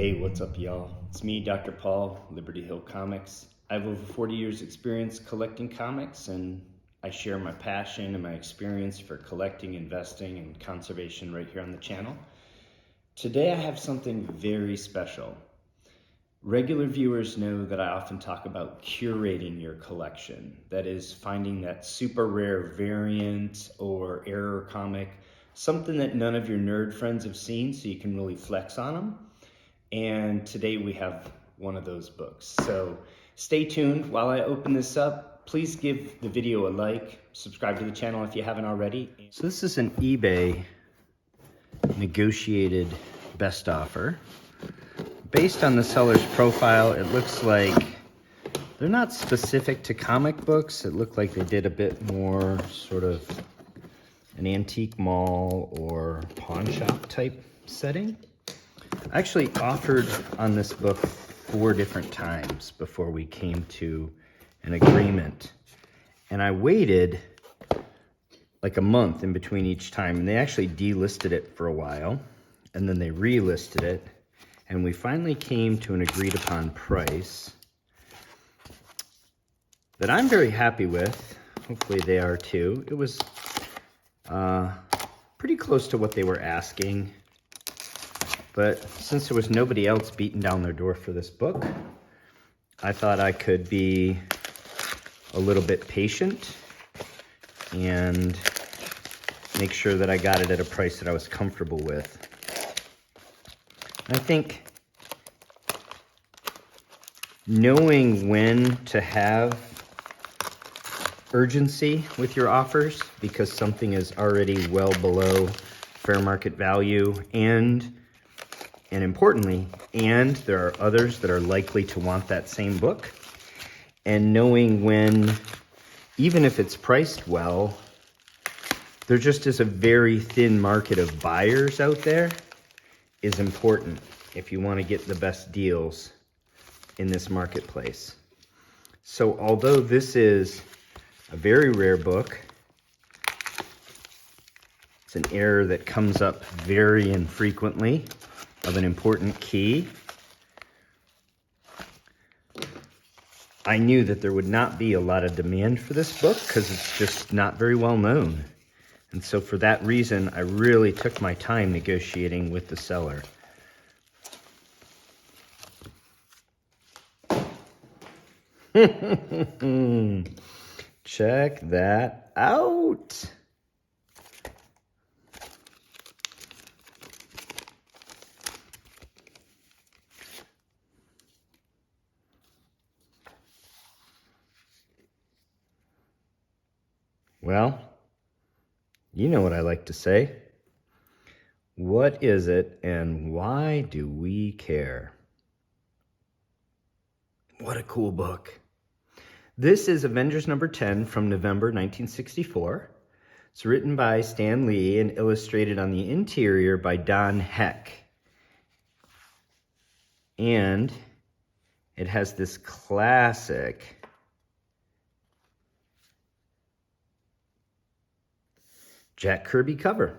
Hey, what's up, y'all? It's me, Dr. Paul, Liberty Hill Comics. I have over 40 years experience collecting comics, and I share my passion and my experience for collecting, investing, and conservation right here on the channel. Today I have something very special. Regular viewers know that I often talk about curating your collection. That is, finding that super rare variant or error comic, something that none of your nerd friends have seen so you can really flex on them. And today we have one of those books. So stay tuned while I open this up. Please give the video a like, subscribe to the channel if you haven't already. So this is an eBay negotiated best offer. Based on the seller's profile, it looks like they're not specific to comic books. It looked like they did a bit more sort of an antique mall or pawn shop type setting. I actually offered on this book 4 different times before we came to an agreement. And I waited like a month in between each time, and they actually delisted it for a while, and then they relisted it, and we finally came to an agreed upon price that I'm very happy with. Hopefully they are too. It was pretty close to what they were asking. But since there was nobody else beating down their door for this book, I thought I could be a little bit patient and make sure that I got it at a price that I was comfortable with. I think knowing when to have urgency with your offers, because something is already well below fair market value, and importantly, there are others that are likely to want that same book. And knowing when, even if it's priced well, there just is a very thin market of buyers out there is important if you want to get the best deals in this marketplace. So although this is a very rare book, it's an error that comes up very infrequently of an important key. I knew that there would not be a lot of demand for this book because it's just not very well known. And so for that reason, I really took my time negotiating with the seller. Check that out. Well, you know what I like to say. What is it and why do we care? What a cool book. This is Avengers number 10 from November 1964. It's written by Stan Lee and illustrated on the interior by Don Heck. And it has this classic Jack Kirby cover.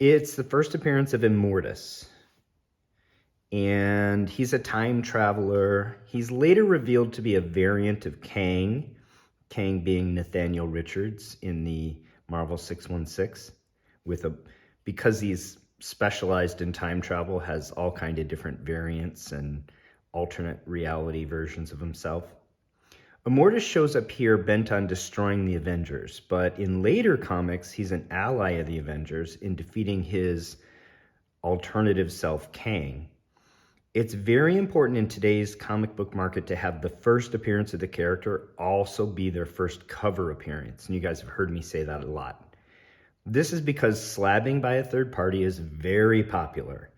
It's the first appearance of Immortus. And he's a time traveler. He's later revealed to be a variant of Kang, Kang being Nathaniel Richards in the Marvel 616, because he's specialized in time travel, has all kind of different variants and alternate reality versions of himself. Immortus shows up here bent on destroying the Avengers, but in later comics, he's an ally of the Avengers in defeating his alternative self, Kang. It's very important in today's comic book market to have the first appearance of the character also be their first cover appearance, and you guys have heard me say that a lot. This is because slabbing by a third party is very popular.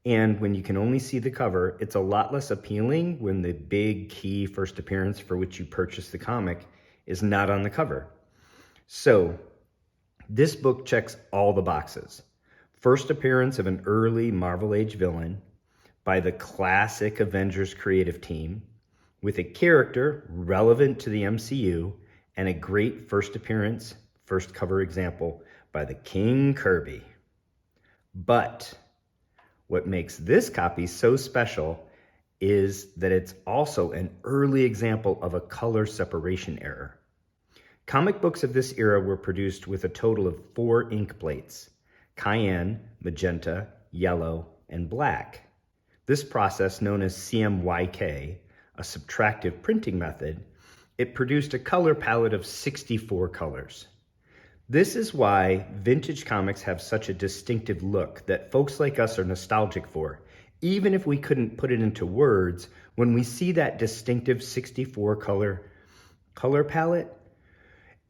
And when you can only see the cover, it's a lot less appealing when the big key first appearance for which you purchase the comic is not on the cover. So this book checks all the boxes. First appearance of an early Marvel Age villain by the classic Avengers creative team with a character relevant to the MCU and a great first appearance, first cover example by the King Kirby. But What makes this copy so special is that it's also an early example of a color separation error. Comic books of this era were produced with a total of 4 ink plates: cayenne, magenta, yellow, and black. This process, known as CMYK, a subtractive printing method, it produced a color palette of 64 colors. This is why vintage comics have such a distinctive look that folks like us are nostalgic for. Even if we couldn't put it into words, when we see that distinctive 64 color palette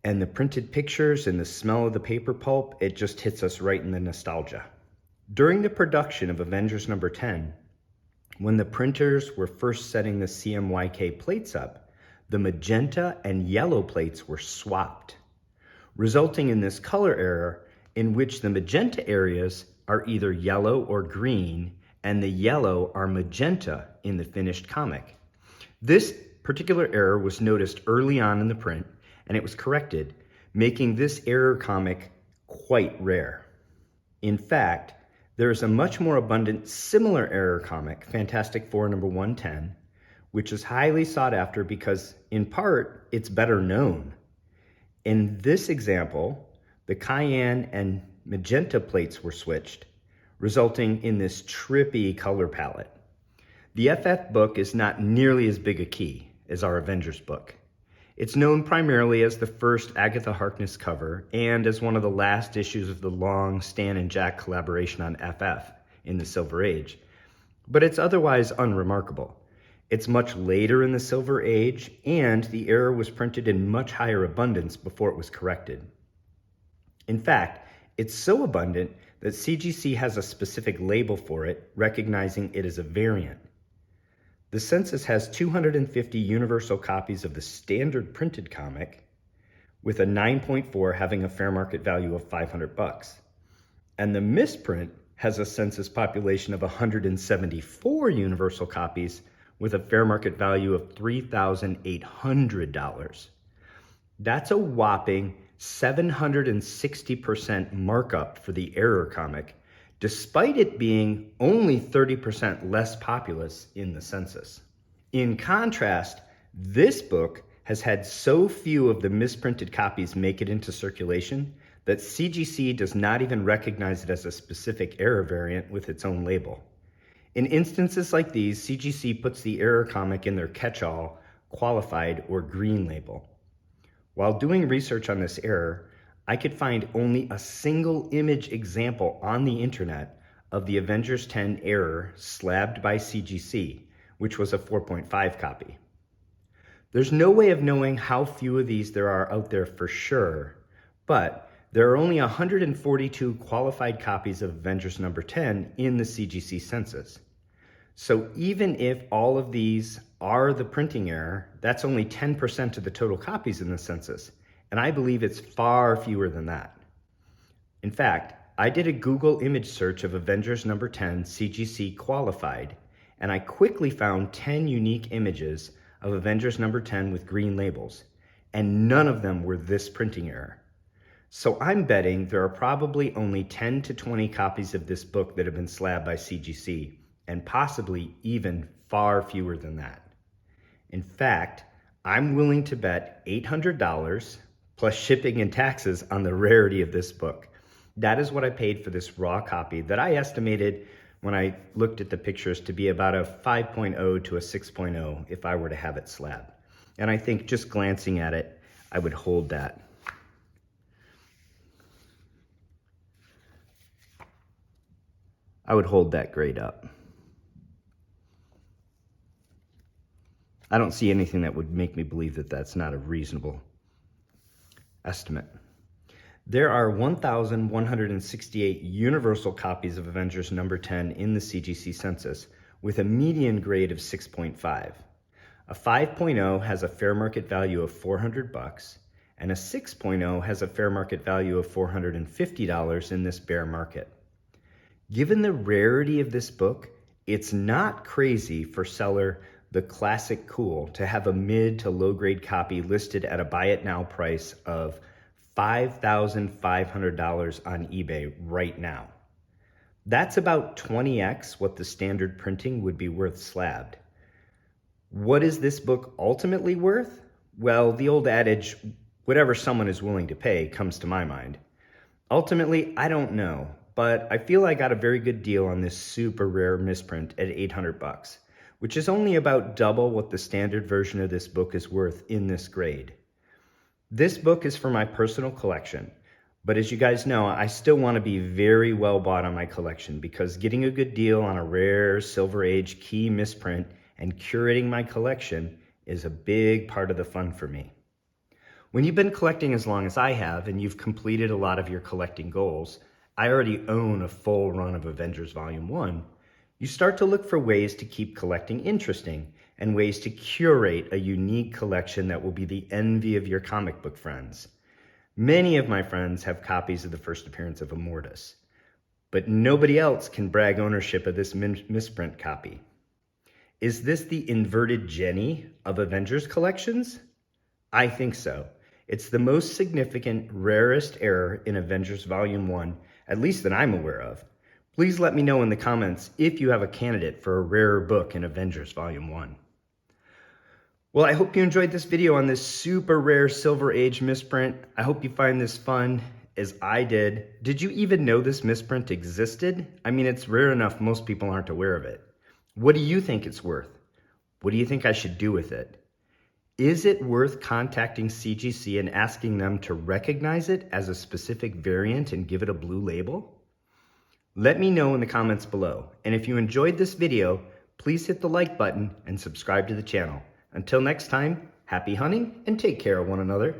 and the printed pictures and the smell of the paper pulp, it just hits us right in the nostalgia. During the production of Avengers number 10, when the printers were first setting the CMYK plates up, the magenta and yellow plates were swapped, resulting in this color error in which the magenta areas are either yellow or green and the yellow are magenta in the finished comic. This particular error was noticed early on in the print, and it was corrected, making this error comic quite rare. In fact, there is a much more abundant similar error comic, Fantastic Four number 110, which is highly sought after because, in part, it's better known. In this example, the cayenne and magenta plates were switched, resulting in this trippy color palette. The FF book is not nearly as big a key as our Avengers book. It's known primarily as the first Agatha Harkness cover and as one of the last issues of the long Stan and Jack collaboration on FF in the Silver Age, but it's otherwise unremarkable. It's much later in the Silver Age, and the error was printed in much higher abundance before it was corrected. In fact, it's so abundant that CGC has a specific label for it, recognizing it as a variant. The census has 250 universal copies of the standard printed comic, with a 9.4 having a fair market value of $500. And the misprint has a census population of 174 universal copies with a fair market value of $3,800. That's a whopping 760% markup for the error comic, despite it being only 30% less populous in the census. In contrast, this book has had so few of the misprinted copies make it into circulation that CGC does not even recognize it as a specific error variant with its own label. In instances like these, CGC puts the error comic in their catch-all, qualified, or green label. While doing research on this error, I could find only a single image example on the internet of the Avengers 10 error slabbed by CGC, which was a 4.5 copy. There's no way of knowing how few of these there are out there for sure, but there are only 142 qualified copies of Avengers number 10 in the CGC census. So even if all of these are the printing error, that's only 10% of the total copies in the census. And I believe it's far fewer than that. In fact, I did a Google image search of Avengers number 10 CGC qualified, and I quickly found 10 unique images of Avengers number 10 with green labels, and none of them were this printing error. So I'm betting there are probably only 10 to 20 copies of this book that have been slabbed by CGC, and possibly even far fewer than that. In fact, I'm willing to bet $800 plus shipping and taxes on the rarity of this book. That is what I paid for this raw copy that I estimated when I looked at the pictures to be about a 5.0 to a 6.0 if I were to have it slabbed. And I think just glancing at it, I would hold that. I would hold that grade up. I don't see anything that would make me believe that that's not a reasonable estimate. There are 1,168 universal copies of Avengers number 10 in the CGC census with a median grade of 6.5. A 5.0 has a fair market value of $400, and a 6.0 has a fair market value of $450 in this bear market. Given the rarity of this book, it's not crazy for seller The Classic Cool to have a mid to low grade copy listed at a buy it now price of $5,500 on eBay right now. That's about 20x what the standard printing would be worth slabbed. What is this book ultimately worth? Well, the old adage, whatever someone is willing to pay, comes to my mind. Ultimately, I don't know, but I feel I got a very good deal on this super rare misprint at 800 bucks, which is only about double what the standard version of this book is worth in this grade. This book is for my personal collection, but as you guys know, I still want to be very well bought on my collection because getting a good deal on a rare Silver Age key misprint and curating my collection is a big part of the fun for me. When you've been collecting as long as I have and you've completed a lot of your collecting goals, I already own a full run of Avengers Volume 1, you start to look for ways to keep collecting interesting and ways to curate a unique collection that will be the envy of your comic book friends. Many of my friends have copies of the first appearance of Immortus, but nobody else can brag ownership of this misprint copy. Is this the inverted Jenny of Avengers collections? I think so. It's the most significant, rarest error in Avengers Volume 1, at least that I'm aware of. Please let me know in the comments if you have a candidate for a rarer book in Avengers Volume 1. Well, I hope you enjoyed this video on this super rare Silver Age misprint. I hope you find this fun, as I did. Did you even know this misprint existed? I mean, it's rare enough most people aren't aware of it. What do you think it's worth? What do you think I should do with it? Is it worth contacting CGC and asking them to recognize it as a specific variant and give it a blue label? Let me know in the comments below. And if you enjoyed this video, please hit the like button and subscribe to the channel. Until next time, happy hunting and take care of one another.